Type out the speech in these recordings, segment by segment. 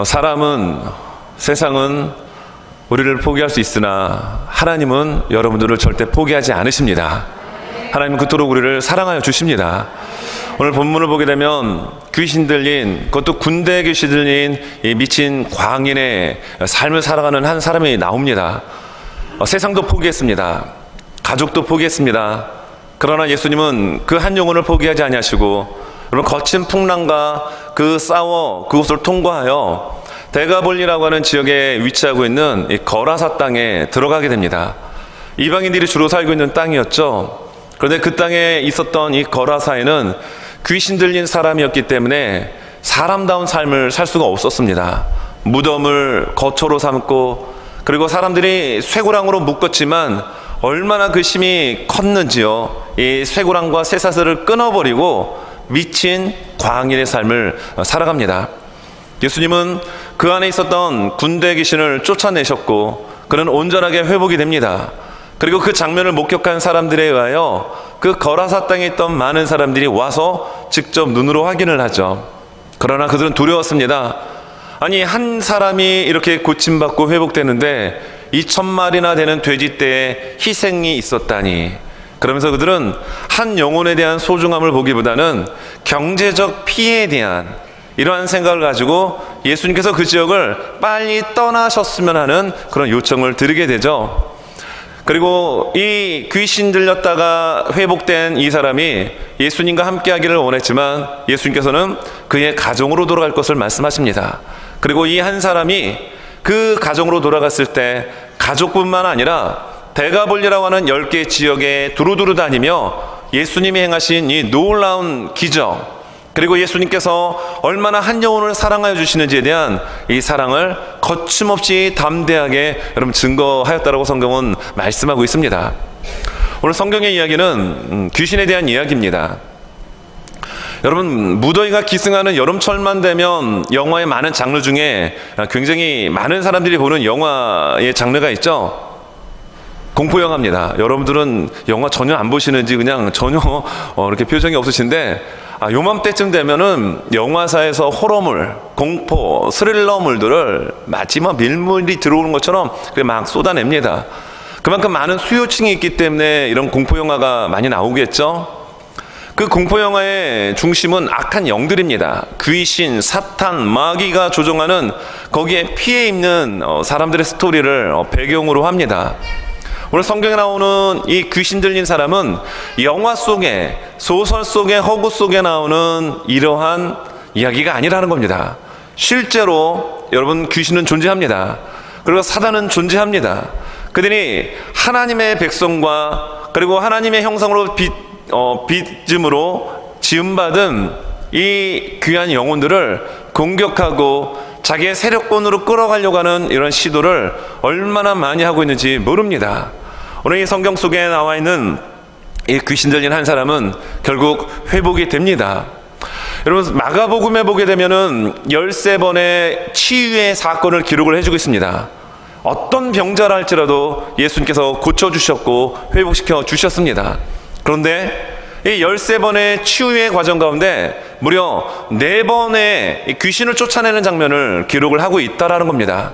사람은, 세상은 우리를 포기할 수 있으나 하나님은 여러분들을 절대 포기하지 않으십니다. 하나님은 그토록 우리를 사랑하여 주십니다. 오늘 본문을 보게 되면 귀신 들린, 그것도 군대에 귀신 들린 이 미친 광인의 삶을 살아가는 한 사람이 나옵니다. 세상도 포기했습니다. 가족도 포기했습니다. 그러나 예수님은 그 한 영혼을 포기하지 아니하시고 여러분, 거친 풍랑과 그곳을 통과하여 대가볼리라고 하는 지역에 위치하고 있는 이 거라사 땅에 들어가게 됩니다. 이방인들이 주로 살고 있는 땅이었죠. 그런데 그 땅에 있었던 이 거라사에는 귀신 들린 사람이었기 때문에 사람다운 삶을 살 수가 없었습니다. 무덤을 거처로 삼고, 그리고 사람들이 쇠고랑으로 묶었지만 얼마나 그 힘이 컸는지요. 이 쇠고랑과 쇠사슬을 끊어버리고 미친 광인의 삶을 살아갑니다. 예수님은 그 안에 있었던 군대 귀신을 쫓아내셨고 그는 온전하게 회복이 됩니다. 그리고 그 장면을 목격한 사람들에 의하여 그 거라사 땅에 있던 많은 사람들이 와서 직접 눈으로 확인을 하죠. 그러나 그들은 두려웠습니다. 아니, 한 사람이 이렇게 고침받고 회복되는데 2,000마리나 되는 돼지떼의 희생이 있었다니. 그러면서 그들은 한 영혼에 대한 소중함을 보기보다는 경제적 피해에 대한 이러한 생각을 가지고 예수님께서 그 지역을 빨리 떠나셨으면 하는 그런 요청을 드리게 되죠. 그리고 이 귀신 들렸다가 회복된 이 사람이 예수님과 함께 하기를 원했지만 예수님께서는 그의 가정으로 돌아갈 것을 말씀하십니다. 그리고 이 한 사람이 그 가정으로 돌아갔을 때 가족뿐만 아니라 대가볼리라고 하는 10개 지역에 두루두루 다니며 예수님이 행하신 이 놀라운 기적, 그리고 예수님께서 얼마나 한 영혼을 사랑하여 주시는지에 대한 이 사랑을 거침없이 담대하게 여러분 증거하였다라고 성경은 말씀하고 있습니다. 오늘 성경의 이야기는 귀신에 대한 이야기입니다. 여러분, 무더위가 기승하는 여름철만 되면 영화의 많은 장르 중에 굉장히 많은 사람들이 보는 영화의 장르가 있죠. 공포영화입니다. 여러분들은 영화 전혀 안 보시는지 그냥 전혀 이렇게 표정이 없으신데, 요맘때쯤 되면은 영화사에서 호러물, 공포, 스릴러물들을 마치 막 밀물이 들어오는 것처럼 막 쏟아냅니다. 그만큼 많은 수요층이 있기 때문에 이런 공포영화가 많이 나오겠죠. 그 공포영화의 중심은 악한 영들입니다. 귀신, 사탄, 마귀가 조종하는 거기에 피해 입는 사람들의 스토리를 배경으로 합니다. 오늘 성경에 나오는 이 귀신 들린 사람은 영화 속에, 소설 속에, 허구 속에 나오는 이러한 이야기가 아니라는 겁니다. 실제로 여러분, 귀신은 존재합니다. 그리고 사단은 존재합니다. 그들이 하나님의 백성과 그리고 하나님의 형상으로 빚음으로 지음받은 이 귀한 영혼들을 공격하고 자기의 세력권으로 끌어가려고 하는 이런 시도를 얼마나 많이 하고 있는지 모릅니다. 오늘 이 성경 속에 나와 있는 이 귀신 들린 한 사람은 결국 회복이 됩니다. 여러분, 마가복음에 보게 되면은 13번의 치유의 사건을 기록을 해주고 있습니다. 어떤 병자라 할지라도 예수님께서 고쳐주셨고 회복시켜 주셨습니다. 그런데 이 13번의 치유의 과정 가운데 무려 4번의 귀신을 쫓아내는 장면을 기록을 하고 있다라는 겁니다.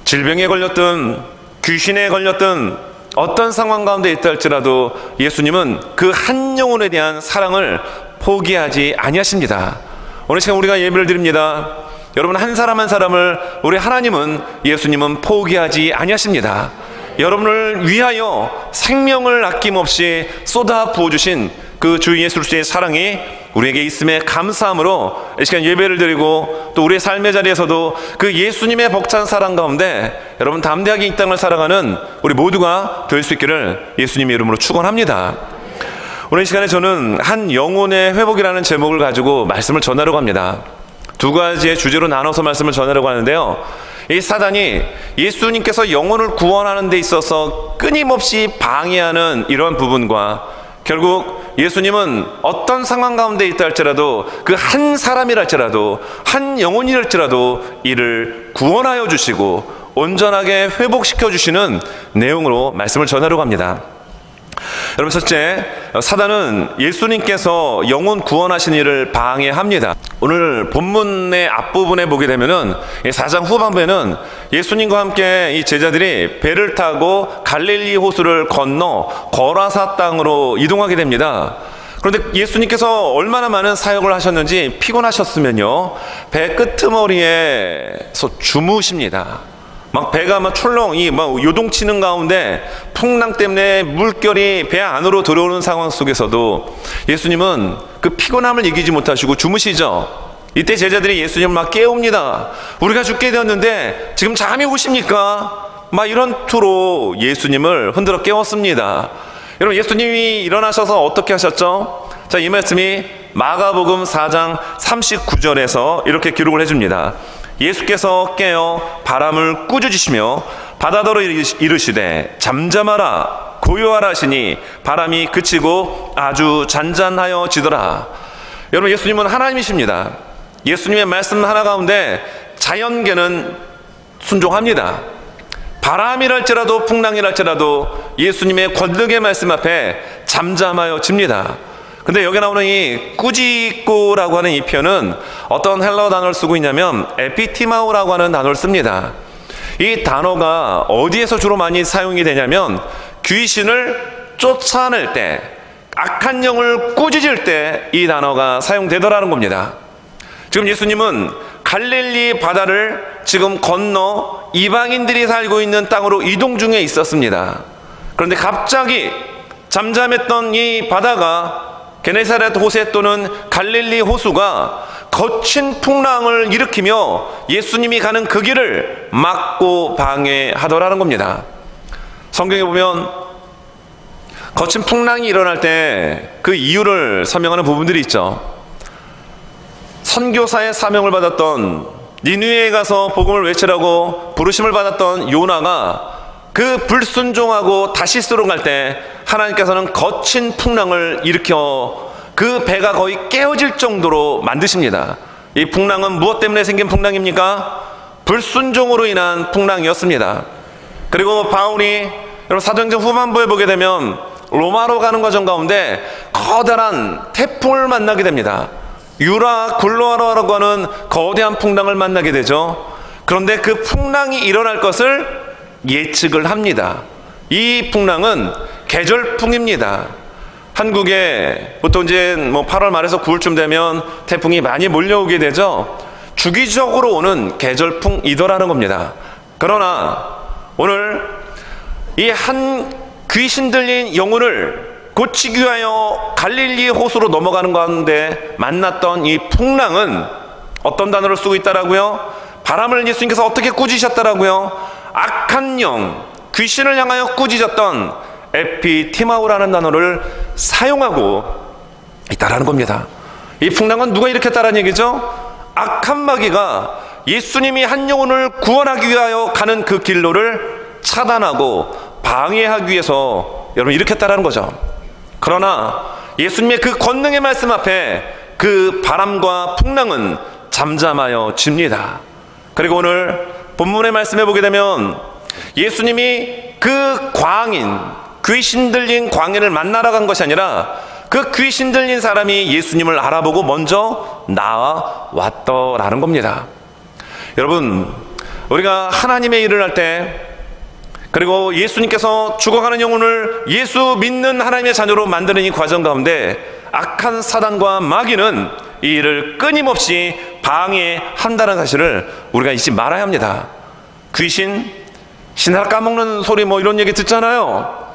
질병에 걸렸든 귀신에 걸렸든 어떤 상황 가운데 있다 할지라도 예수님은 그 한 영혼에 대한 사랑을 포기하지 아니하십니다. 오늘 시간 우리가 예배를 드립니다. 여러분, 한 사람 한 사람을 우리 하나님은, 예수님은 포기하지 아니하십니다. 여러분을 위하여 생명을 아낌없이 쏟아 부어주신 그 주 예수 그리스도의 사랑이 우리에게 있음에 감사함으로 이 시간 예배를 드리고, 또 우리의 삶의 자리에서도 그 예수님의 벅찬 사랑 가운데 여러분 담대하게 이 땅을 살아가는 우리 모두가 될 수 있기를 예수님의 이름으로 축원합니다. 오늘 이 시간에 저는 한 영혼의 회복이라는 제목을 가지고 말씀을 전하려고 합니다. 2가지의 주제로 나눠서 말씀을 전하려고 하는데요, 이 사단이 예수님께서 영혼을 구원하는 데 있어서 끊임없이 방해하는 이런 부분과, 결국 예수님은 어떤 상황 가운데 있다 할지라도 그 한 사람이랄지라도 한 영혼이랄지라도 이를 구원하여 주시고 온전하게 회복시켜 주시는 내용으로 말씀을 전하려고 합니다. 여러분, 첫째, 사단은 예수님께서 영혼 구원하신 일을 방해합니다. 오늘 본문의 앞부분에 보게 되면은 4장 후반부에는 예수님과 함께 이 제자들이 배를 타고 갈릴리 호수를 건너 거라사 땅으로 이동하게 됩니다. 그런데 예수님께서 얼마나 많은 사역을 하셨는지 피곤하셨으면요, 배 끄트머리에서 주무십니다. 막 배가 막 출렁이 막 요동치는 가운데 풍랑 때문에 물결이 배 안으로 들어오는 상황 속에서도 예수님은 그 피곤함을 이기지 못하시고 주무시죠. 이때 제자들이 예수님을 막 깨웁니다. 우리가 죽게 되었는데 지금 잠이 오십니까? 막 이런 투로 예수님을 흔들어 깨웠습니다. 여러분, 예수님이 일어나셔서 어떻게 하셨죠? 자, 이 말씀이 마가복음 4장 39절에서 이렇게 기록을 해줍니다. 예수께서 깨어 바람을 꾸짖으시며 바다더러 이르시되 잠잠하라 고요하라 하시니 바람이 그치고 아주 잔잔하여지더라. 여러분, 예수님은 하나님이십니다. 예수님의 말씀 하나 가운데 자연계는 순종합니다. 바람이랄지라도 풍랑이랄지라도 예수님의 권능의 말씀 앞에 잠잠하여집니다. 근데 여기 나오는 이 꾸짖고라고 하는 이 표현은 어떤 헬라어 단어를 쓰고 있냐면 에피티마오라고 하는 단어를 씁니다. 이 단어가 어디에서 주로 많이 사용이 되냐면 귀신을 쫓아낼 때, 악한 영을 꾸짖을 때 이 단어가 사용되더라는 겁니다. 지금 예수님은 갈릴리 바다를 지금 건너 이방인들이 살고 있는 땅으로 이동 중에 있었습니다. 그런데 갑자기 잠잠했던 이 바다가 게네사렛 호세 또는 갈릴리 호수가 거친 풍랑을 일으키며 예수님이 가는 그 길을 막고 방해하더라는 겁니다. 성경에 보면 거친 풍랑이 일어날 때 그 이유를 설명하는 부분들이 있죠. 선교사의 사명을 받았던, 니느웨에 가서 복음을 외치라고 부르심을 받았던 요나가 그 불순종하고 다시스로 갈 때 하나님께서는 거친 풍랑을 일으켜 그 배가 거의 깨어질 정도로 만드십니다. 이 풍랑은 무엇 때문에 생긴 풍랑입니까? 불순종으로 인한 풍랑이었습니다. 그리고 바울이 여러분 사도행전 후반부에 보게 되면 로마로 가는 과정 가운데 커다란 태풍을 만나게 됩니다. 유라 굴로아라고 하는 거대한 풍랑을 만나게 되죠. 그런데 그 풍랑이 일어날 것을 예측을 합니다. 이 풍랑은 계절풍입니다. 한국에 보통 이제 8월 말에서 9월쯤 되면 태풍이 많이 몰려오게 되죠. 주기적으로 오는 계절풍이더라는 겁니다. 그러나 오늘 이 한 귀신 들린 영혼을 고치기 위하여 갈릴리 호수로 넘어가는 가운데 만났던 이 풍랑은 어떤 단어를 쓰고 있다라고요? 바람을 예수님께서 어떻게 꾸짖으셨다라고요? 악한 영, 귀신을 향하여 꾸짖었던 에피티마오라는 단어를 사용하고 있다라는 겁니다. 이 풍랑은 누가 일으켰다라는 얘기죠? 악한 마귀가 예수님이 한 영혼을 구원하기 위하여 가는 그 길로를 차단하고 방해하기 위해서 여러분 일으켰다라는 거죠. 그러나 예수님의 그 권능의 말씀 앞에 그 바람과 풍랑은 잠잠하여 집니다. 그리고 오늘 본문의 말씀에 보게 되면 예수님이 그 광인, 귀신 들린 광인을 만나러 간 것이 아니라 그 귀신 들린 사람이 예수님을 알아보고 먼저 나와왔더라는 겁니다. 여러분, 우리가 하나님의 일을 할 때, 그리고 예수님께서 죽어가는 영혼을 예수 믿는 하나님의 자녀로 만드는 이 과정 가운데 악한 사단과 마귀는 이 일을 끊임없이 방해한다는 사실을 우리가 잊지 말아야 합니다. 귀신, 신하를 까먹는 소리 이런 얘기 듣잖아요.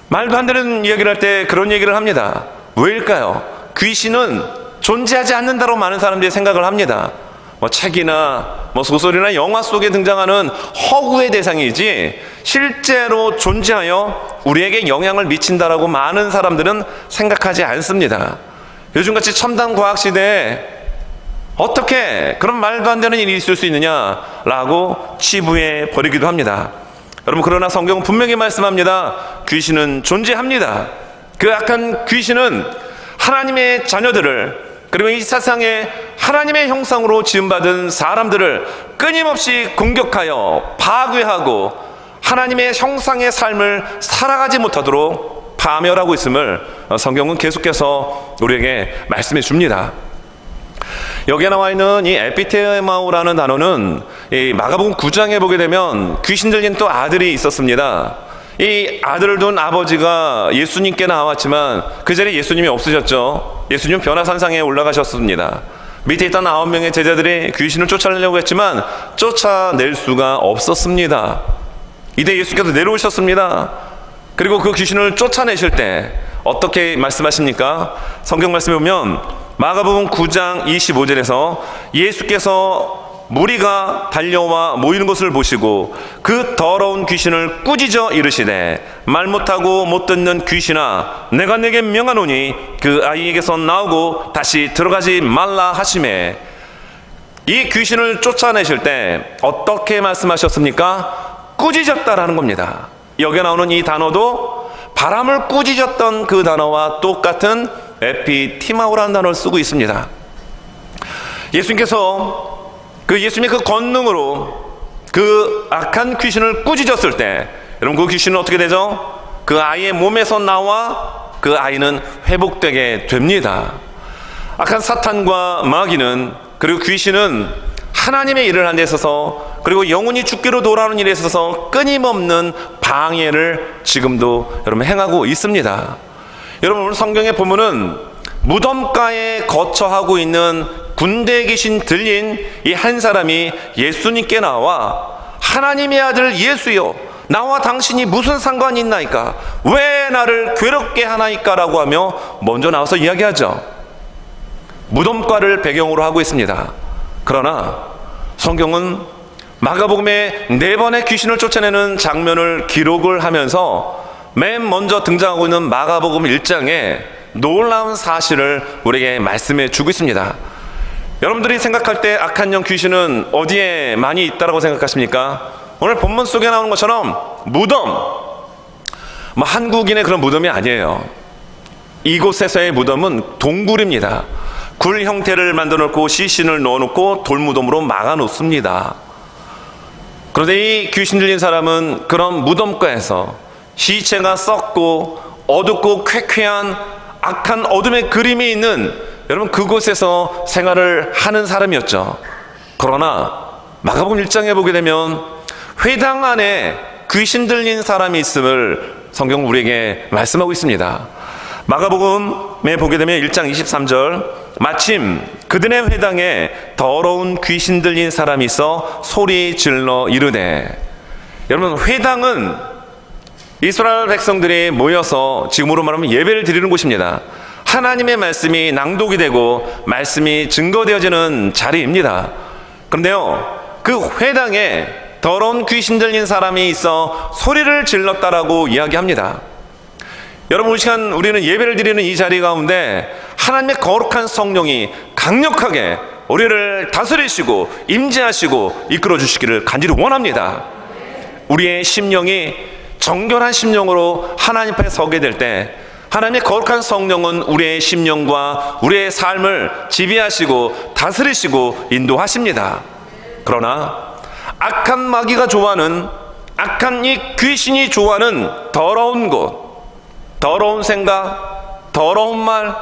말도 안 되는 이야기를 할 때 그런 얘기를 합니다. 왜일까요? 귀신은 존재하지 않는다로 많은 사람들이 생각을 합니다. 책이나 소설이나 영화 속에 등장하는 허구의 대상이지 실제로 존재하여 우리에게 영향을 미친다라고 많은 사람들은 생각하지 않습니다. 요즘같이 첨단 과학 시대에 어떻게 그런 말도 안 되는 일이 있을 수 있느냐라고 치부해 버리기도 합니다. 여러분, 그러나 성경은 분명히 말씀합니다. 귀신은 존재합니다. 그 악한 귀신은 하나님의 자녀들을, 그리고 이 세상에 하나님의 형상으로 지음받은 사람들을 끊임없이 공격하여 파괴하고 하나님의 형상의 삶을 살아가지 못하도록 파멸하고 있음을 성경은 계속해서 우리에게 말씀해 줍니다. 여기에 나와 있는 이 에피테마우라는 단어는 이 마가복음 9장에 보게 되면 귀신 들린 또 아들이 있었습니다. 이 아들을 둔 아버지가 예수님께 나왔지만 그 자리에 예수님이 없으셨죠. 예수님은 변화산상에 올라가셨습니다. 밑에 있던 9명의 제자들이 귀신을 쫓아내려고 했지만 쫓아낼 수가 없었습니다. 이때 예수께서 내려오셨습니다. 그리고 그 귀신을 쫓아내실 때 어떻게 말씀하십니까? 성경 말씀에 보면 마가복음 9장 25절에서 예수께서 무리가 달려와 모이는 것을 보시고 그 더러운 귀신을 꾸짖어 이르시되 말 못하고 못 듣는 귀신아 내가 네게 명하노니 그 아이에게서 나오고 다시 들어가지 말라 하시매, 이 귀신을 쫓아내실 때 어떻게 말씀하셨습니까? 꾸짖었다라는 겁니다. 여기에 나오는 이 단어도 바람을 꾸짖었던 그 단어와 똑같은 에피티마우라는 단어를 쓰고 있습니다. 예수님께서 예수님의 그 권능으로 그 악한 귀신을 꾸짖었을 때 여러분 그 귀신은 어떻게 되죠? 그 아이의 몸에서 나와 그 아이는 회복되게 됩니다. 악한 사탄과 마귀는, 그리고 귀신은 하나님의 일을 하는 데 있어서, 그리고 영혼이 죽기로 돌아오는 일에 있어서 끊임없는 방해를 지금도 여러분 행하고 있습니다. 여러분 오늘 성경에 보면은 무덤가에 거처하고 있는 군대 귀신 들린 이 한 사람이 예수님께 나와 하나님의 아들 예수여 나와 당신이 무슨 상관이 있나이까? 왜 나를 괴롭게 하나이까? 라고 하며 먼저 나와서 이야기하죠. 무덤가를 배경으로 하고 있습니다. 그러나 성경은 마가복음에 4번의 귀신을 쫓아내는 장면을 기록을 하면서 맨 먼저 등장하고 있는 마가복음 1장에 놀라운 사실을 우리에게 말씀해 주고 있습니다. 여러분들이 생각할 때 악한 영 귀신은 어디에 많이 있다고 생각하십니까? 오늘 본문 속에 나오는 것처럼 무덤, 한국인의 그런 무덤이 아니에요. 이곳에서의 무덤은 동굴입니다. 굴 형태를 만들어 놓고 시신을 넣어 놓고 돌무덤으로 막아 놓습니다. 그런데 이 귀신 들린 사람은 그런 무덤가에서 시체가 썩고 어둡고 쾌쾌한 악한 어둠의 그림이 있는 여러분 그곳에서 생활을 하는 사람이었죠. 그러나 마가복음 1장에 보게 되면 회당 안에 귀신 들린 사람이 있음을 성경은 우리에게 말씀하고 있습니다. 마가복음에 보게 되면 1장 23절 마침 그들의 회당에 더러운 귀신 들린 사람이 있어 소리 질러 이르되, 여러분 회당은 이스라엘 백성들이 모여서 지금으로 말하면 예배를 드리는 곳입니다. 하나님의 말씀이 낭독이 되고 말씀이 증거되어지는 자리입니다. 그런데요 그 회당에 더러운 귀신 들린 사람이 있어 소리를 질렀다라고 이야기합니다. 여러분 이 시간 우리는 예배를 드리는 이 자리 가운데 하나님의 거룩한 성령이 강력하게 우리를 다스리시고 임재하시고 이끌어 주시기를 간절히 원합니다. 우리의 심령이 정결한 심령으로 하나님 앞에 서게 될 때 하나님의 거룩한 성령은 우리의 심령과 우리의 삶을 지배하시고 다스리시고 인도하십니다. 그러나 악한 마귀가 좋아하는, 악한 이 귀신이 좋아하는 더러운 곳, 더러운 생각, 더러운 말,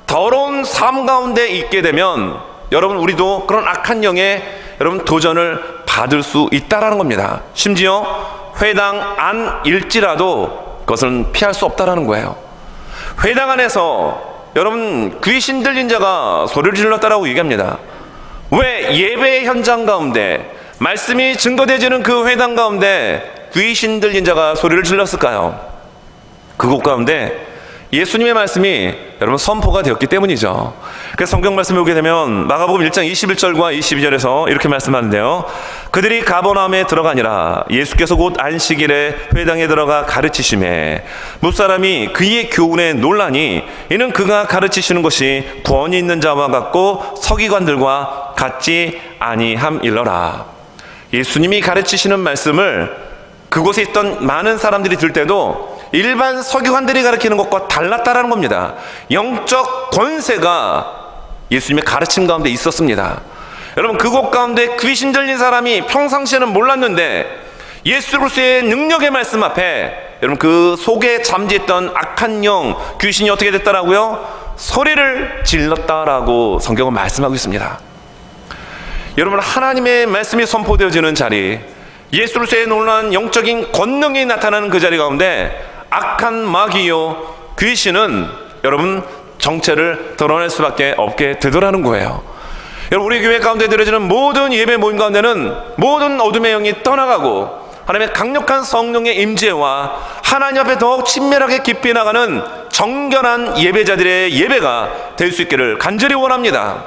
더러운 삶 가운데 있게 되면 여러분 우리도 그런 악한 영에 여러분 도전을 받을 수 있다라는 겁니다. 심지어 회당 안일지라도 그것은 피할 수 없다라는 거예요. 회당 안에서 여러분 귀신 들린 자가 소리를 질렀다라고 얘기합니다. 왜 예배 현장 가운데 말씀이 증거되지는 그 회당 가운데 귀신 들린 자가 소리를 질렀을까요? 그곳 가운데 예수님의 말씀이 여러분 선포가 되었기 때문이죠. 그래서 성경 말씀을 보게 되면 마가복음 1장 21절과 22절에서 이렇게 말씀하는데요. 그들이 가버나움에 들어가니라. 예수께서 곧 안식일에 회당에 들어가 가르치시매 무사람이 그의 교훈에 놀라니 이는 그가 가르치시는 것이 권위 있는 자와 같고 서기관들과 같지 아니함일러라. 예수님이 가르치시는 말씀을 그곳에 있던 많은 사람들이 들 때도 일반 서기관들이 가르치는 것과 달랐다라는 겁니다. 영적 권세가 예수님의 가르침 가운데 있었습니다. 여러분 그곳 가운데 귀신 들린 사람이 평상시에는 몰랐는데 예수 그리스도의 능력의 말씀 앞에 여러분 그 속에 잠재있던 악한 영, 귀신이 어떻게 됐다라고요? 소리를 질렀다라고 성경은 말씀하고 있습니다. 여러분, 하나님의 말씀이 선포되어지는 자리, 예수 그리스도의 놀라운 영적인 권능이 나타나는 그 자리 가운데 악한 마귀요 귀신은 여러분 정체를 드러낼 수밖에 없게 되더라는 거예요. 여러분, 우리 교회 가운데 드려지는 모든 예배 모임 가운데는 모든 어둠의 영이 떠나가고 하나님의 강력한 성령의 임재와 하나님 앞에 더욱 친밀하게 깊이 나가는 정결한 예배자들의 예배가 될 수 있기를 간절히 원합니다.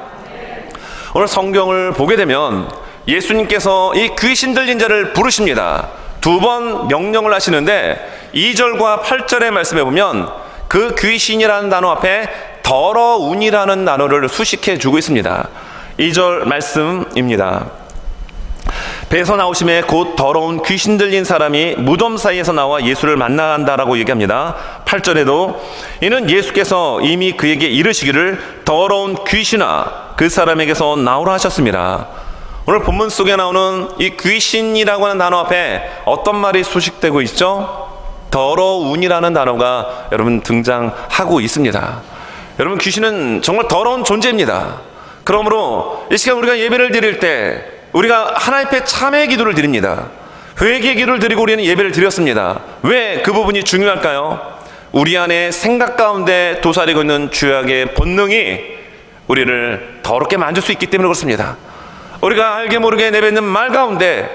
오늘 성경을 보게 되면 예수님께서 이 귀신 들린 자를 부르십니다. 두 번 명령을 하시는데 2절과 8절의 말씀에 보면 그 귀신이라는 단어 앞에 더러운이라는 단어를 수식해 주고 있습니다. 2절 말씀입니다. 배에서 나오심에 곧 더러운 귀신 들린 사람이 무덤 사이에서 나와 예수를 만나간다라고 얘기합니다. 8절에도 이는 예수께서 이미 그에게 이르시기를 더러운 귀신아 그 사람에게서 나오라 하셨습니다. 오늘 본문 속에 나오는 이 귀신이라고 하는 단어 앞에 어떤 말이 수식되고 있죠? 더러운이라는 단어가 여러분 등장하고 있습니다. 여러분, 귀신은 정말 더러운 존재입니다. 그러므로 이 시간 우리가 예배를 드릴 때 우리가 하나님 앞에 참회의 기도를 드립니다. 회개의 기도를 드리고 우리는 예배를 드렸습니다. 왜 그 부분이 중요할까요? 우리 안에 생각 가운데 도사리고 있는 죄악의 본능이 우리를 더럽게 만질 수 있기 때문에 그렇습니다. 우리가 알게 모르게 내뱉는 말 가운데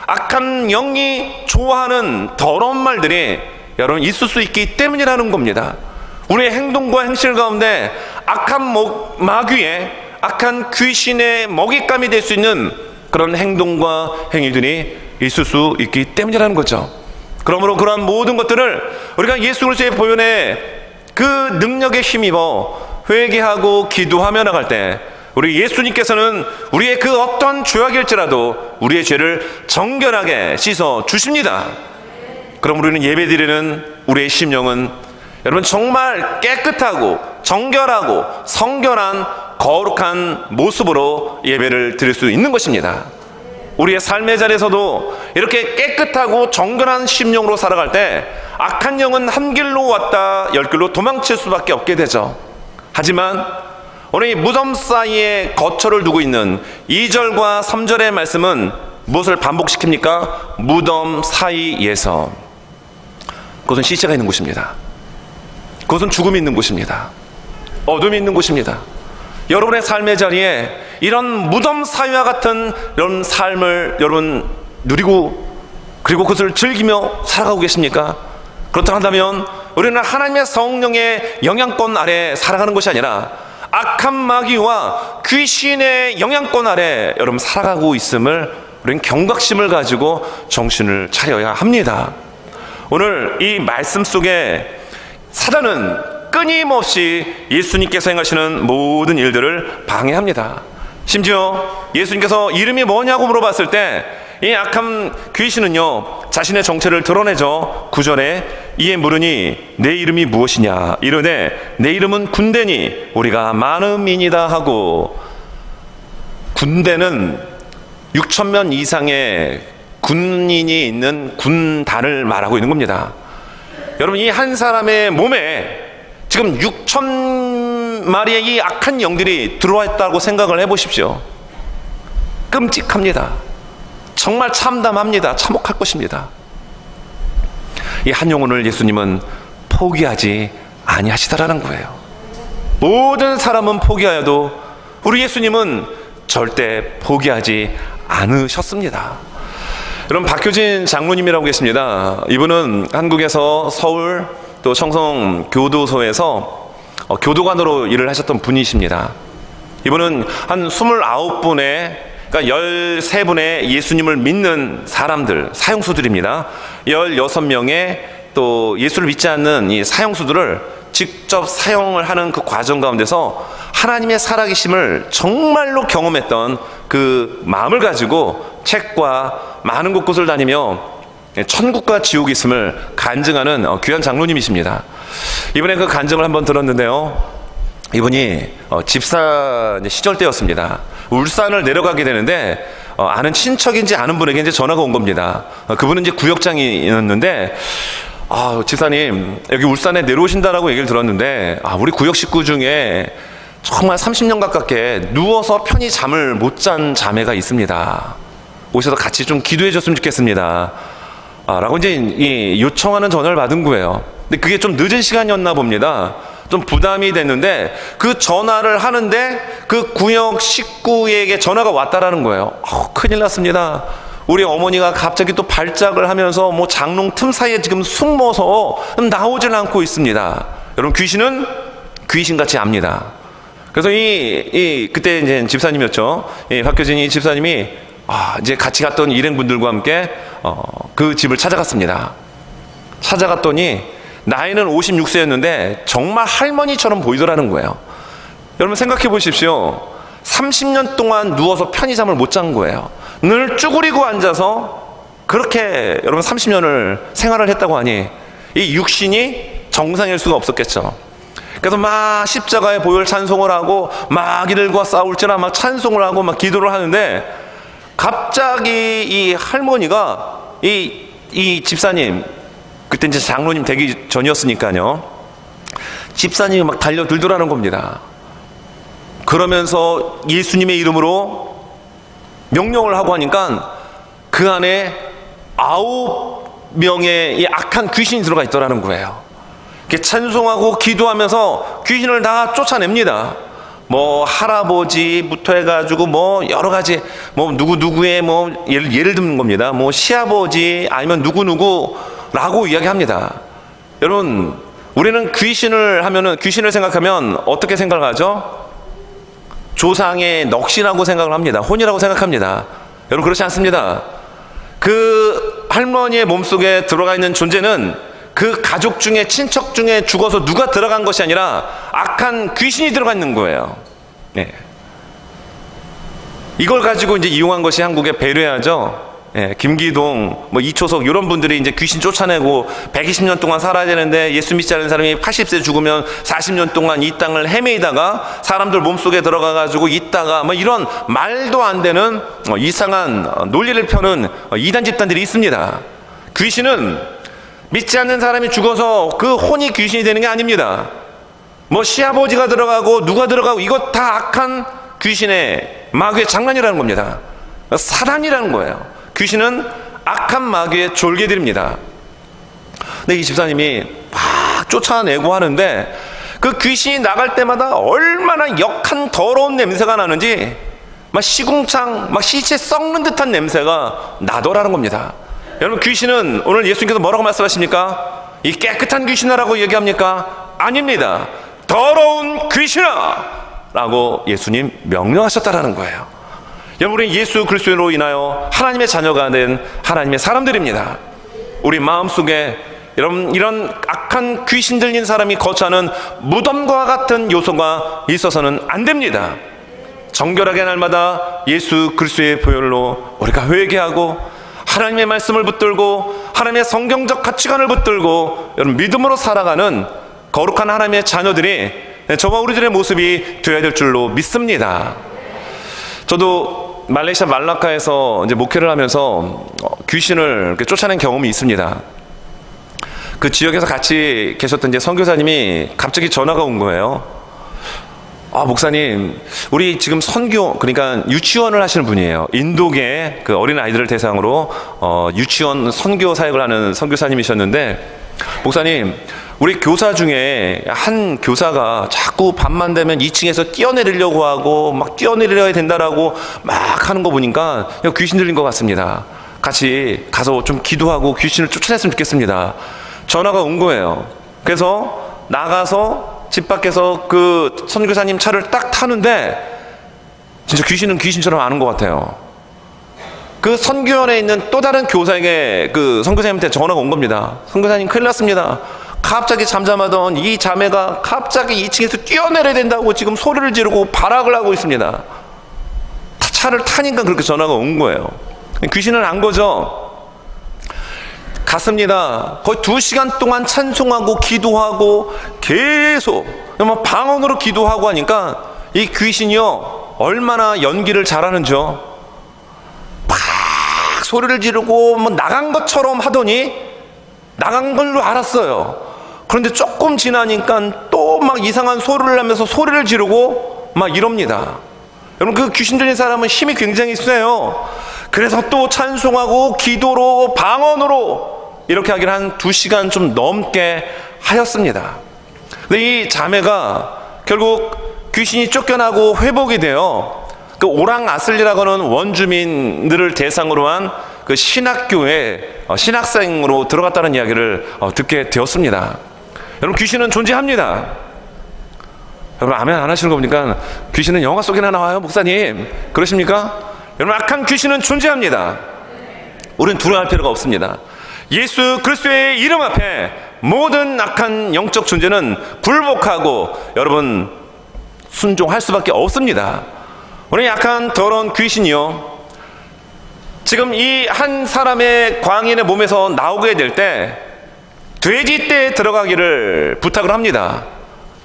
악한 영이 좋아하는 더러운 말들이 여러분 있을 수 있기 때문이라는 겁니다. 우리의 행동과 행실 가운데 악한 마귀의 악한 귀신의 먹잇감이 될 수 있는 그런 행동과 행위들이 있을 수 있기 때문이라는 거죠. 그러므로 그러한 모든 것들을 우리가 예수 그리스도의 보혈의 그 능력에 힘입어 회개하고 기도하며 나갈 때 우리 예수님께서는 우리의 그 어떤 죄악일지라도 우리의 죄를 정결하게 씻어 주십니다. 그럼 우리는 예배드리는 우리의 심령은 여러분 정말 깨끗하고 정결하고 성결한 거룩한 모습으로 예배를 드릴 수 있는 것입니다. 우리의 삶의 자리에서도 이렇게 깨끗하고 정결한 심령으로 살아갈 때 악한 영은 한 길로 왔다 열 길로 도망칠 수밖에 없게 되죠. 하지만 오늘 이 무덤 사이에 거처를 두고 있는 2절과 3절의 말씀은 무엇을 반복시킵니까? 무덤 사이에서. 그것은 시체가 있는 곳입니다. 그것은 죽음이 있는 곳입니다. 어둠이 있는 곳입니다. 여러분의 삶의 자리에 이런 무덤 사이와 같은 이런 삶을 여러분 누리고 그리고 그것을 즐기며 살아가고 계십니까? 그렇다 한다면 우리는 하나님의 성령의 영향권 아래 살아가는 것이 아니라 악한 마귀와 귀신의 영향권 아래 여러분 살아가고 있음을 우리는 경각심을 가지고 정신을 차려야 합니다. 오늘 이 말씀 속에 사단은 끊임없이 예수님께서 행하시는 모든 일들을 방해합니다. 심지어 예수님께서 이름이 뭐냐고 물어봤을 때 이 악한 귀신은요 자신의 정체를 드러내죠. 9절에 이에 물으니 내 이름이 무엇이냐 이르되 내 이름은 군대니 우리가 많은 민이다 하고, 군대는 6,000명 이상의 군인이 있는 군단을 말하고 있는 겁니다. 여러분, 이 한 사람의 몸에 지금 6,000마리의 이 악한 영들이 들어와 있다고 생각을 해보십시오. 끔찍합니다. 정말 참담합니다. 참혹할 것입니다. 이 한 영혼을 예수님은 포기하지 아니하시더라는 거예요. 모든 사람은 포기하여도 우리 예수님은 절대 포기하지 않으셨습니다. 여러분, 박효진 장로님이라고 계십니다. 이분은 한국에서 서울 또 청송 교도소에서 교도관으로 일을 하셨던 분이십니다. 이분은 한 29분의 그러니까 13분의 예수님을 믿는 사람들, 사형수들입니다. 16명의 또 예수를 믿지 않는 이 사형수들을 직접 사형을 하는 그 과정 가운데서 하나님의 살아계심을 정말로 경험했던 그 마음을 가지고 책과 많은 곳곳을 다니며 천국과 지옥이 있음을 간증하는 귀한 장로님이십니다. 이번에 그 간증을 한번 들었는데요, 이분이 집사 시절 때였습니다. 울산을 내려가게 되는데 아는 친척인지 아는 분에게 이제 전화가 온 겁니다. 그분은 이제 구역장이었는데 아, 집사님, 여기 울산에 내려오신다라고 얘기를 들었는데, 우리 구역 식구 중에 정말 30년 가깝게 누워서 편히 잠을 못 잔 자매가 있습니다. 오셔서 같이 좀 기도해 줬으면 좋겠습니다. 라고 이제 요청하는 전화를 받은 거예요. 근데 그게 좀 늦은 시간이었나 봅니다. 좀 부담이 됐는데 그 전화를 하는데 그 구역 식구에게 전화가 왔다라는 거예요. 큰일 났습니다. 우리 어머니가 갑자기 또 발작을 하면서 뭐 장롱 틈 사이에 지금 숨어서 나오질 않고 있습니다. 여러분, 귀신은 귀신같이 압니다. 그래서 그때 이제 집사님이었죠. 박효진 이 집사님이 이제 같이 갔던 일행분들과 함께 그 집을 찾아갔습니다. 찾아갔더니 나이는 56세였는데 정말 할머니처럼 보이더라는 거예요. 여러분 생각해 보십시오. 30년 동안 누워서 편히 잠을 못 잔 거예요. 늘 쭈그리고 앉아서 그렇게 여러분 30년을 생활을 했다고 하니 이 육신이 정상일 수가 없었겠죠. 그래서 막 십자가의 보혈 찬송을 하고 막 이들과 싸울지나 막 찬송을 하고 막 기도를 하는데 갑자기 이 할머니가 이 집사님, 그때 이제 장로님 되기 전이었으니까요, 집사님이 막 달려들더라는 겁니다. 그러면서 예수님의 이름으로 명령을 하고 하니까 그 안에 9명의 이 악한 귀신이 들어가 있더라는 거예요. 이렇게 찬송하고 기도하면서 귀신을 다 쫓아냅니다. 뭐 할아버지부터 해가지고 뭐 여러 가지 뭐 누구누구의 뭐 예를 듣는 겁니다. 뭐 시아버지 아니면 누구누구라고 이야기합니다. 여러분, 우리는 귀신을 생각하면 어떻게 생각하죠? 조상의 넋이라고 생각을 합니다. 혼이라고 생각합니다. 여러분, 그렇지 않습니다. 그 할머니의 몸속에 들어가 있는 존재는 그 가족 중에, 친척 중에 죽어서 누가 들어간 것이 아니라 악한 귀신이 들어가 있는 거예요. 네. 이걸 가지고 이제 이용한 것이 한국의 배려야죠. 네. 김기동, 뭐 이초석 이런 분들이 이제 귀신 쫓아내고 120년 동안 살아야 되는데 예수 믿지 않는 사람이 80세 죽으면 40년 동안 이 땅을 헤매이다가 사람들 몸속에 들어가 가지고 있다가 뭐 이런 말도 안 되는 이상한 논리를 펴는 이단 집단들이 있습니다. 귀신은 믿지 않는 사람이 죽어서 그 혼이 귀신이 되는 게 아닙니다. 뭐 시아버지가 들어가고 누가 들어가고 이것 다 악한 귀신의 마귀의 장난이라는 겁니다. 사단이라는 거예요. 귀신은 악한 마귀의 졸개들입니다. 근데 이 집사님이 막 쫓아내고 하는데 그 귀신이 나갈 때마다 얼마나 역한 더러운 냄새가 나는지 막 시궁창, 막 시체 썩는 듯한 냄새가 나더라는 겁니다. 여러분, 귀신은 오늘 예수님께서 뭐라고 말씀하십니까? 이 깨끗한 귀신아라고 얘기합니까? 아닙니다. 더러운 귀신아! 라고 예수님 명령하셨다라는 거예요. 여러분, 우리 예수 그리스도로 인하여 하나님의 자녀가 된 하나님의 사람들입니다. 우리 마음속에 이런 악한 귀신 들린 사람이 거처하는 무덤과 같은 요소가 있어서는 안 됩니다. 정결하게 날마다 예수 그리스도의 보혈로 우리가 회개하고 하나님의 말씀을 붙들고 하나님의 성경적 가치관을 붙들고 여러분 믿음으로 살아가는 거룩한 하나님의 자녀들이 저와 우리들의 모습이 되어야 될 줄로 믿습니다. 저도 말레이시아 말라카에서 이제 목회를 하면서 귀신을 이렇게 쫓아낸 경험이 있습니다. 그 지역에서 같이 계셨던 이제 선교사님이 갑자기 전화가 온 거예요. 목사님, 우리 지금 선교, 그러니까 유치원을 하시는 분이에요. 인도계 그 어린 아이들을 대상으로 유치원 선교 사역을 하는 선교사님이셨는데, 목사님, 우리 교사 중에 한 교사가 자꾸 밤만 되면 2층에서 뛰어내리려고 하고 막 뛰어내려야 된다라고 막 하는 거 보니까 귀신 들린 것 같습니다. 같이 가서 좀 기도하고 귀신을 쫓아냈으면 좋겠습니다. 전화가 온 거예요. 그래서 나가서 집 밖에서 그 선교사님 차를 딱 타는데 진짜 귀신은 귀신처럼 아는 것 같아요. 그 선교원에 있는 또 다른 교사에게 그 선교사님한테 전화가 온 겁니다. 선교사님, 큰일 났습니다. 갑자기 잠잠하던 이 자매가 갑자기 2층에서 뛰어내려야 된다고 지금 소리를 지르고 발악을 하고 있습니다. 차를 타니까 그렇게 전화가 온 거예요. 귀신은 안 거죠. 갔습니다. 거의 2시간 동안 찬송하고 기도하고 계속 방언으로 기도하고 하니까 이 귀신이요 얼마나 연기를 잘하는지요. 막 소리를 지르고 뭐 나간 것처럼 하더니 나간 걸로 알았어요. 그런데 조금 지나니까 또 막 이상한 소리를 하면서 소리를 지르고 막 이럽니다. 여러분, 그 귀신 들린 사람은 힘이 굉장히 세요. 그래서 또 찬송하고 기도로 방언으로 이렇게 하기를 한 2시간 좀 넘게 하였습니다. 근데 이 자매가 결국 귀신이 쫓겨나고 회복이 돼요. 그 오랑아슬리라고 하는 원주민들을 대상으로 한 그 신학교에 신학생으로 들어갔다는 이야기를 듣게 되었습니다. 여러분, 귀신은 존재합니다. 여러분, 아멘 안 하시는 거 보니까 귀신은 영화 속에나 나와요, 목사님. 그러십니까? 여러분, 악한 귀신은 존재합니다. 우리는 두려워할 필요가 없습니다. 예수 그리스도의 이름 앞에 모든 악한 영적 존재는 굴복하고 여러분 순종할 수밖에 없습니다. 우리 약한 더러운 귀신이요, 지금 이 한 사람의 광인의 몸에서 나오게 될 때 돼지 떼에 들어가기를 부탁을 합니다.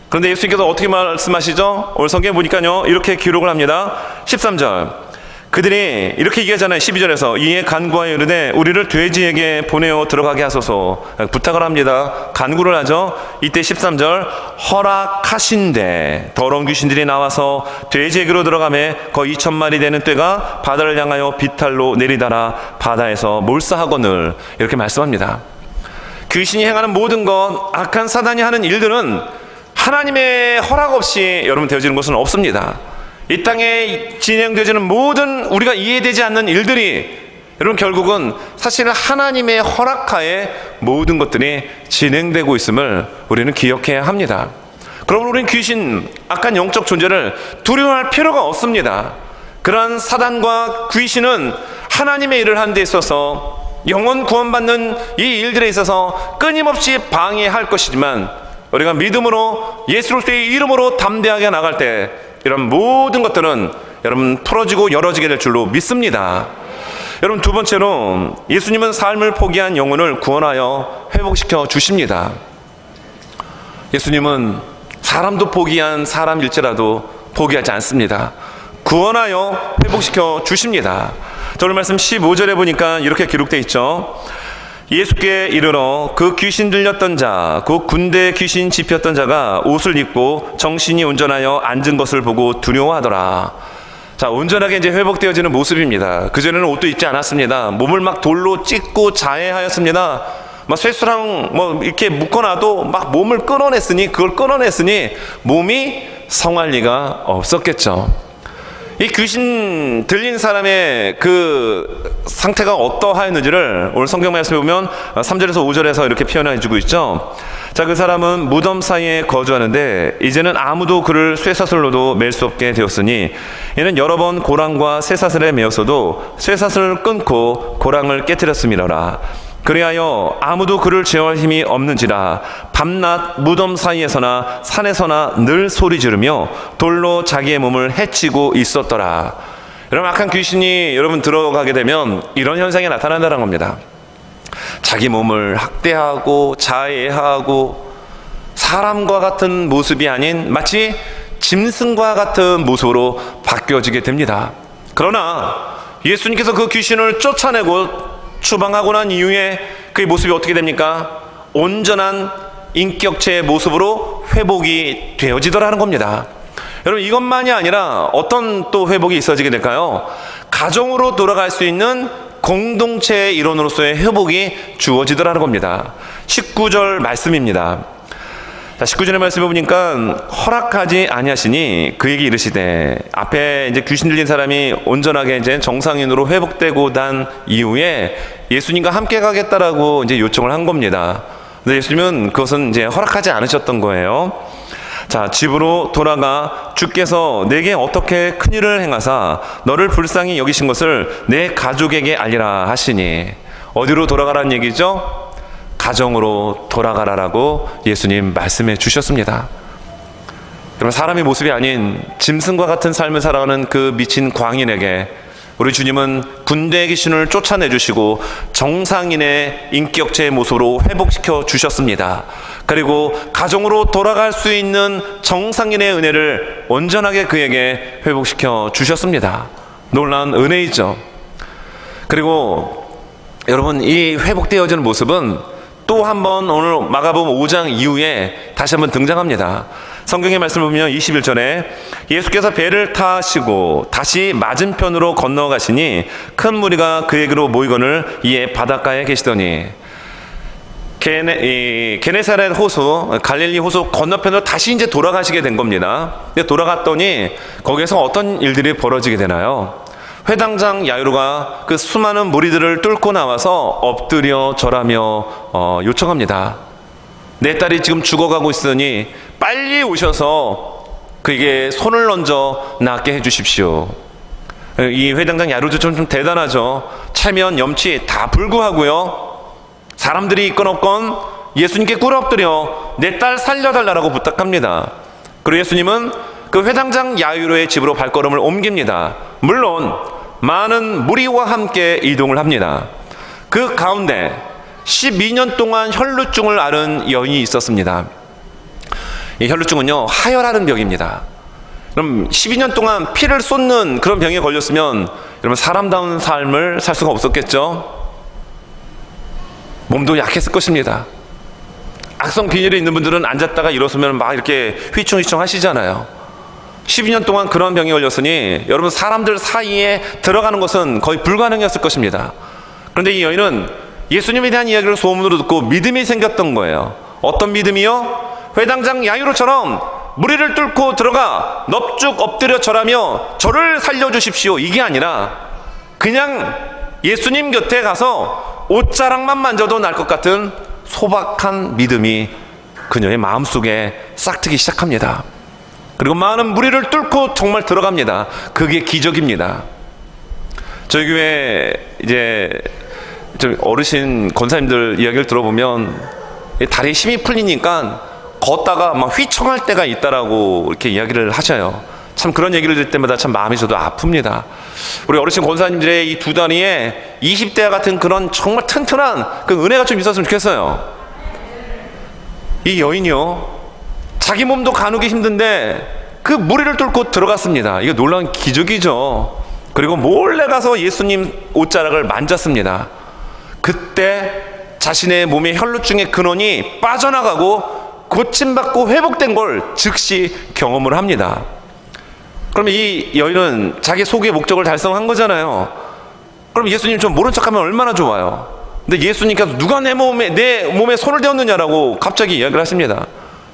그런데 예수님께서 어떻게 말씀하시죠? 오늘 성경에 보니까요, 이렇게 기록을 합니다. 13절, 그들이 이렇게 얘기하잖아요. 12절에서 이에 간구하여 이르되 우리를 돼지에게 보내어 들어가게 하소서, 부탁을 합니다. 간구를 하죠. 이때 13절, 허락하신대 더러운 귀신들이 나와서 돼지에게로 들어가매 거의 2,000마리 되는 떼가 바다를 향하여 비탈로 내리다라 바다에서 몰사하거늘, 이렇게 말씀합니다. 귀신이 행하는 모든 것, 악한 사단이 하는 일들은 하나님의 허락 없이 여러분 되어지는 것은 없습니다. 이 땅에 진행되어지는 모든 우리가 이해되지 않는 일들이 여러분 결국은 사실 하나님의 허락하에 모든 것들이 진행되고 있음을 우리는 기억해야 합니다. 그러면 우리는 귀신, 악한 영적 존재를 두려워할 필요가 없습니다. 그러한 사단과 귀신은 하나님의 일을 하는 데 있어서 영혼 구원받는 이 일들에 있어서 끊임없이 방해할 것이지만 우리가 믿음으로 예수 그리스도의 이름으로 담대하게 나갈 때 이런 모든 것들은 여러분 풀어지고 열어지게 될 줄로 믿습니다. 여러분, 두 번째로 예수님은 삶을 포기한 영혼을 구원하여 회복시켜 주십니다. 예수님은 사람도 포기한 사람일지라도 포기하지 않습니다. 구원하여 회복시켜 주십니다. 오늘 말씀 15절에 보니까 이렇게 기록되어 있죠. 예수께 이르러 그 귀신 들렸던 자, 그 군대 귀신 집혔던 자가 옷을 입고 정신이 온전하여 앉은 것을 보고 두려워하더라. 자, 온전하게 이제 회복되어지는 모습입니다. 그전에는 옷도 입지 않았습니다. 몸을 막 돌로 찢고 자해하였습니다. 막 쇠수랑 뭐 이렇게 묶어놔도 막 몸을 그걸 끌어냈으니 몸이 성할 리가 없었겠죠. 이 귀신 들린 사람의 그 상태가 어떠하였는지를 오늘 성경 말씀에 보면 3절에서 5절에서 이렇게 표현해 주고 있죠. 자, 그 사람은 무덤 사이에 거주하는데 이제는 아무도 그를 쇠사슬로도 맬 수 없게 되었으니 이는 여러 번 고랑과 쇠사슬에 매었어도 쇠사슬을 끊고 고랑을 깨뜨렸음이로라. 그리하여 아무도 그를 제어할 힘이 없는지라 밤낮 무덤 사이에서나 산에서나 늘 소리 지르며 돌로 자기의 몸을 해치고 있었더라. 여러분, 악한 귀신이 여러분 들어가게 되면 이런 현상이 나타난다는 겁니다. 자기 몸을 학대하고 자해하고 사람과 같은 모습이 아닌 마치 짐승과 같은 모습으로 바뀌어지게 됩니다. 그러나 예수님께서 그 귀신을 쫓아내고 추방하고 난 이후에 그의 모습이 어떻게 됩니까? 온전한 인격체의 모습으로 회복이 되어지더라는 겁니다. 여러분, 이것만이 아니라 어떤 또 회복이 있어지게 될까요? 가정으로 돌아갈 수 있는 공동체의 일원으로서의 회복이 주어지더라는 겁니다. 19절 말씀입니다. 자, 19절의 말씀을 보니까 허락하지 아니하시니 그에게 이르시되, 앞에 이제 귀신 들린 사람이 온전하게 이제 정상인으로 회복되고 난 이후에 예수님과 함께 가겠다라고 이제 요청을 한 겁니다. 근데 예수님은 그것은 이제 허락하지 않으셨던 거예요. 자, 집으로 돌아가 주께서 내게 어떻게 큰일을 행하사 너를 불쌍히 여기신 것을 내 가족에게 알리라 하시니, 어디로 돌아가라는 얘기죠? 가정으로 돌아가라라고 예수님 말씀해 주셨습니다. 그럼 사람의 모습이 아닌 짐승과 같은 삶을 살아가는 그 미친 광인에게 우리 주님은 군대 귀신을 쫓아내 주시고 정상인의 인격체의 모습으로 회복시켜 주셨습니다. 그리고 가정으로 돌아갈 수 있는 정상인의 은혜를 온전하게 그에게 회복시켜 주셨습니다. 놀라운 은혜이죠. 그리고 여러분, 이 회복되어지는 모습은 또 한 번 오늘 마가복음 5장 이후에 다시 한번 등장합니다. 성경의 말씀을 보면 21절에 예수께서 배를 타시고 다시 맞은편으로 건너가시니 큰 무리가 그에게로 모이거늘 이에 바닷가에 계시더니 게네사렛 호수, 갈릴리 호수 건너편으로 다시 이제 돌아가시게 된 겁니다. 근데 돌아갔더니 거기에서 어떤 일들이 벌어지게 되나요? 회당장 야이로가 그 수많은 무리들을 뚫고 나와서 엎드려 절하며 요청합니다. 내 딸이 지금 죽어가고 있으니 빨리 오셔서 그에게 손을 얹어 낫게 해주십시오. 이 회당장 야이로도 좀 대단하죠. 체면, 염치 다 불구하고요, 사람들이 있건 없건 예수님께 꿇어 엎드려 내 딸 살려달라고 부탁합니다. 그리고 예수님은 그 회당장 야이로의 집으로 발걸음을 옮깁니다. 물론 많은 무리와 함께 이동을 합니다. 그 가운데 12년 동안 혈루증을 앓은 여인이 있었습니다. 이 혈루증은요, 하혈하는 병입니다. 그럼 12년 동안 피를 쏟는 그런 병에 걸렸으면 여러분 사람다운 삶을 살 수가 없었겠죠. 몸도 약했을 것입니다. 악성 빈혈이 있는 분들은 앉았다가 일어서면 막 이렇게 휘청휘청 하시잖아요. 12년 동안 그런 병에 걸렸으니 여러분 사람들 사이에 들어가는 것은 거의 불가능했을 것입니다. 그런데 이 여인은 예수님에 대한 이야기를 소문으로 듣고 믿음이 생겼던 거예요. 어떤 믿음이요? 회당장 야이로처럼 무리를 뚫고 들어가 넙죽 엎드려 절하며 저를 살려주십시오, 이게 아니라 그냥 예수님 곁에 가서 옷자락만 만져도 날 것 같은 소박한 믿음이 그녀의 마음속에 싹트기 시작합니다. 그리고 많은 무리를 뚫고 정말 들어갑니다. 그게 기적입니다. 저희 교회 이제 좀 어르신 권사님들 이야기를 들어보면 다리에 힘이 풀리니까 걷다가 막 휘청할 때가 있다라고 이렇게 이야기를 하셔요. 참 그런 얘기를 들을 때마다 참 마음이 저도 아픕니다. 우리 어르신 권사님들의 이 두 다리에 20대와 같은 그런 정말 튼튼한 그 은혜가 좀 있었으면 좋겠어요. 이 여인이요, 자기 몸도 가누기 힘든데 그 무리를 뚫고 들어갔습니다. 이거 놀라운 기적이죠. 그리고 몰래 가서 예수님 옷자락을 만졌습니다. 그때 자신의 몸의 혈루증의 근원이 빠져나가고 고침받고 회복된 걸 즉시 경험을 합니다. 그러면 이 여인은 자기 소유의 목적을 달성한 거잖아요. 그럼 예수님 좀 모른 척하면 얼마나 좋아요. 근데 예수님께서 누가 내 몸에 손을 대었느냐라고 갑자기 이야기를 하십니다.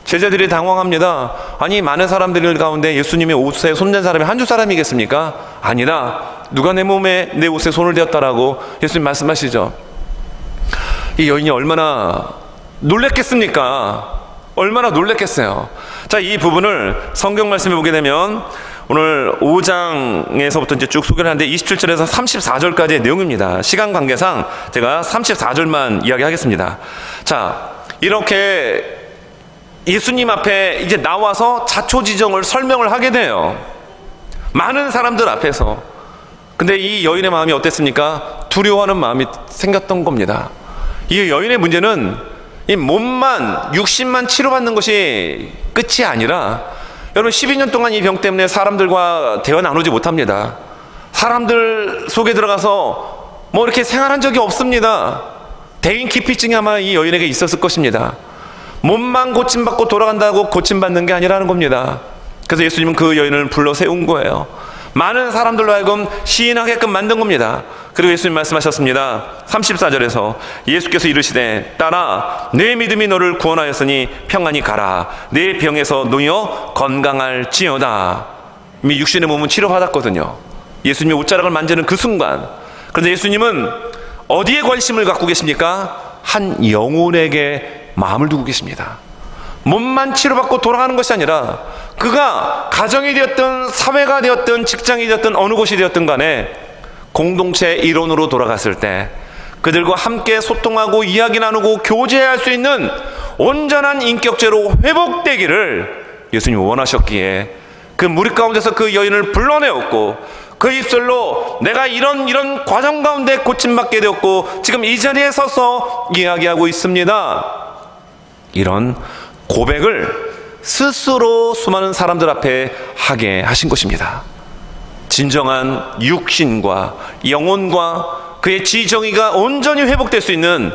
제자들이 당황합니다. 아니, 많은 사람들 가운데 예수님의 옷에 손댄 사람이 한두 사람이겠습니까? 아니라 누가 내 옷에 손을 대었다라고 예수님 말씀하시죠. 이 여인이 얼마나 놀랬겠습니까? 얼마나 놀랬겠어요. 자, 이 부분을 성경 말씀에 보게 되면 오늘 5장에서부터 이제 쭉 소개를 하는데 27절에서 34절까지의 내용입니다. 시간 관계상 제가 34절만 이야기하겠습니다. 자, 이렇게 예수님 앞에 이제 나와서 자초지정을 설명을 하게 돼요. 많은 사람들 앞에서. 근데 이 여인의 마음이 어땠습니까? 두려워하는 마음이 생겼던 겁니다. 이 여인의 문제는 이 몸만, 육신만 치료받는 것이 끝이 아니라, 여러분 12년 동안 이 병 때문에 사람들과 대화 나누지 못합니다. 사람들 속에 들어가서 뭐 이렇게 생활한 적이 없습니다. 대인 기피증이 아마 이 여인에게 있었을 것입니다. 몸만 고침받고 돌아간다고 고침받는 게 아니라는 겁니다. 그래서 예수님은 그 여인을 불러 세운 거예요. 많은 사람들로 하여금 시인하게끔 만든 겁니다. 그리고 예수님 말씀하셨습니다. 34절에서 예수께서 이르시되 딸아, 내 믿음이 너를 구원하였으니 평안히 가라. 내 병에서 놓여 건강할지어다. 이미 육신의 몸은 치료받았거든요. 예수님이 옷자락을 만지는 그 순간. 그런데 예수님은 어디에 관심을 갖고 계십니까? 한 영혼에게 마음을 두고 계십니다. 몸만 치료받고 돌아가는 것이 아니라 그가 가정이 되었든 사회가 되었든 직장이 되었든 어느 곳이 되었든 간에 공동체 일원으로 돌아갔을 때 그들과 함께 소통하고 이야기 나누고 교제할 수 있는 온전한 인격체로 회복되기를 예수님이 원하셨기에 그 무리 가운데서 그 여인을 불러내었고 그 입술로 내가 이런 과정 가운데 고침받게 되었고 지금 이 자리에 서서 이야기하고 있습니다. 이런 고백을 스스로 수많은 사람들 앞에 하게 하신 것입니다. 진정한 육신과 영혼과 그의 지정의가 온전히 회복될 수 있는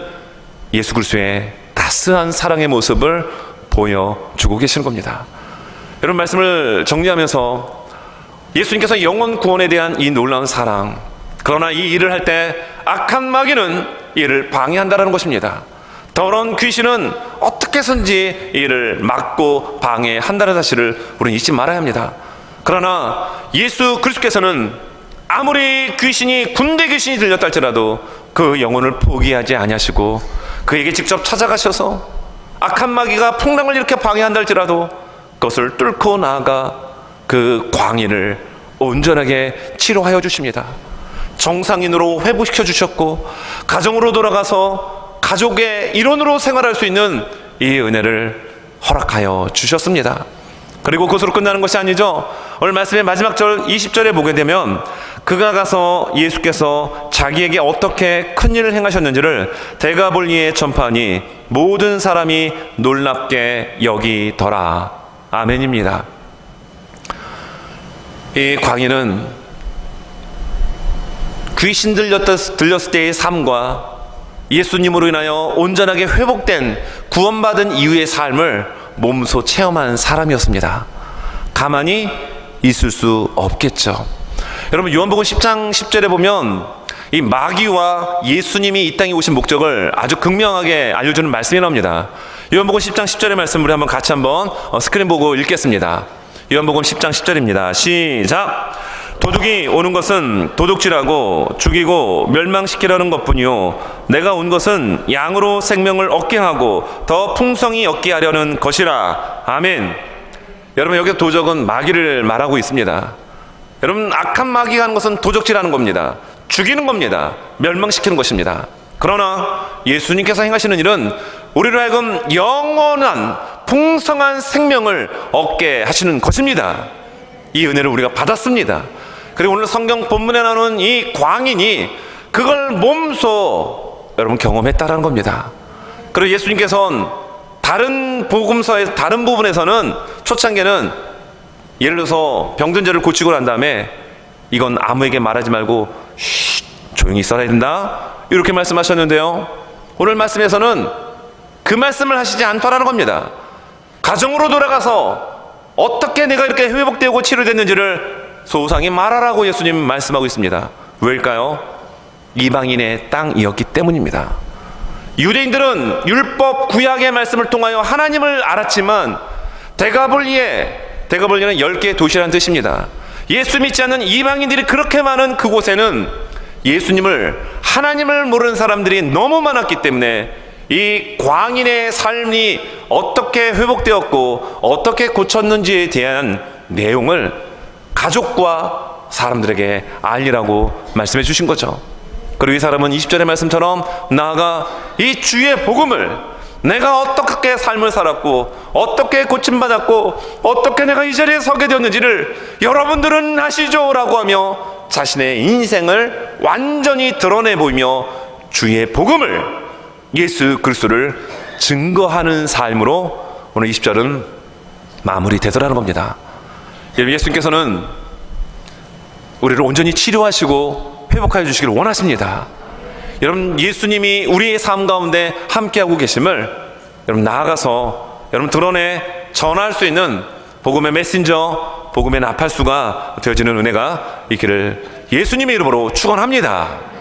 예수 그리스도의 따스한 사랑의 모습을 보여주고 계시는 겁니다. 여러분, 말씀을 정리하면서 예수님께서 영혼 구원에 대한 이 놀라운 사랑, 그러나 이 일을 할 때 악한 마귀는 이를 방해한다는 것입니다. 더러운 귀신은 어떻게 해서든지 이를 막고 방해한다는 사실을 우리는 잊지 말아야 합니다. 그러나 예수 그리스도께서는 아무리 귀신이 군대 귀신이 들렸다 할지라도 그 영혼을 포기하지 아니하시고 그에게 직접 찾아가셔서 악한 마귀가 풍랑을 이렇게 방해한다 할지라도 그것을 뚫고 나아가 그 광인을 온전하게 치료하여 주십니다. 정상인으로 회복시켜 주셨고 가정으로 돌아가서 가족의 일원으로 생활할 수 있는 이 은혜를 허락하여 주셨습니다. 그리고 그것으로 끝나는 것이 아니죠. 오늘 말씀의 마지막 절 20절에 보게 되면 그가 가서 예수께서 자기에게 어떻게 큰 일을 행하셨는지를 데가볼리에 전파하니 모든 사람이 놀랍게 여기더라. 아멘입니다. 이 광인은 귀신 들렸을 때의 삶과 예수님으로 인하여 온전하게 회복된 구원받은 이후의 삶을 몸소 체험한 사람이었습니다. 가만히 있을 수 없겠죠. 여러분, 요한복음 10장 10절에 보면 이 마귀와 예수님이 이 땅에 오신 목적을 아주 극명하게 알려주는 말씀이 나옵니다. 요한복음 10장 10절의 말씀 우리 한번 같이 한번 스크린 보고 읽겠습니다. 요한복음 10장 10절입니다. 시작! 도둑이 오는 것은 도둑질하고 죽이고 멸망시키려는 것뿐이요 내가 온 것은 양으로 생명을 얻게 하고 더 풍성히 얻게 하려는 것이라. 아멘. 여러분, 여기서 도적은 마귀를 말하고 있습니다. 여러분, 악한 마귀가 하는 것은 도적질하는 겁니다. 죽이는 겁니다. 멸망시키는 것입니다. 그러나 예수님께서 행하시는 일은 우리로 하여금 영원한 풍성한 생명을 얻게 하시는 것입니다. 이 은혜를 우리가 받았습니다. 그리고 오늘 성경 본문에 나오는 이 광인이 그걸 몸소 여러분 경험했다라는 겁니다. 그리고 예수님께서는 다른 복음서의 다른 부분에서는 초창기에는 예를 들어서 병든 자를 고치고 난 다음에 이건 아무에게 말하지 말고 조용히 있어야 된다 이렇게 말씀하셨는데요, 오늘 말씀에서는 그 말씀을 하시지 않더라는 겁니다. 가정으로 돌아가서 어떻게 내가 이렇게 회복되고 치료됐는지를 소상히 말하라고 예수님 말씀하고 있습니다. 왜일까요? 이방인의 땅이었기 때문입니다. 유대인들은 율법 구약의 말씀을 통하여 하나님을 알았지만 데가볼리에는 10개의 도시라는 뜻입니다. 예수 믿지 않는 이방인들이 그렇게 많은 그곳에는 예수님을, 하나님을 모르는 사람들이 너무 많았기 때문에 이 광인의 삶이 어떻게 회복되었고 어떻게 고쳤는지에 대한 내용을 가족과 사람들에게 알리라고 말씀해 주신 거죠. 그리고 이 사람은 20절의 말씀처럼 나아가 이 주의 복음을, 내가 어떻게 삶을 살았고 어떻게 고침받았고 어떻게 내가 이 자리에 서게 되었는지를 여러분들은 아시죠? 라고 하며 자신의 인생을 완전히 드러내 보이며 주의 복음을, 예수 그리스도를 증거하는 삶으로 오늘 20절은 마무리되더라는 겁니다. 예수님께서는 우리를 온전히 치료하시고 회복하여 주시기를 원하십니다. 여러분, 예수님이 우리의 삶 가운데 함께하고 계심을 여러분 나아가서 여러분 드러내 전할 수 있는 복음의 메신저, 복음의 나팔수가 되어지는 은혜가 있기를 예수님의 이름으로 축원합니다.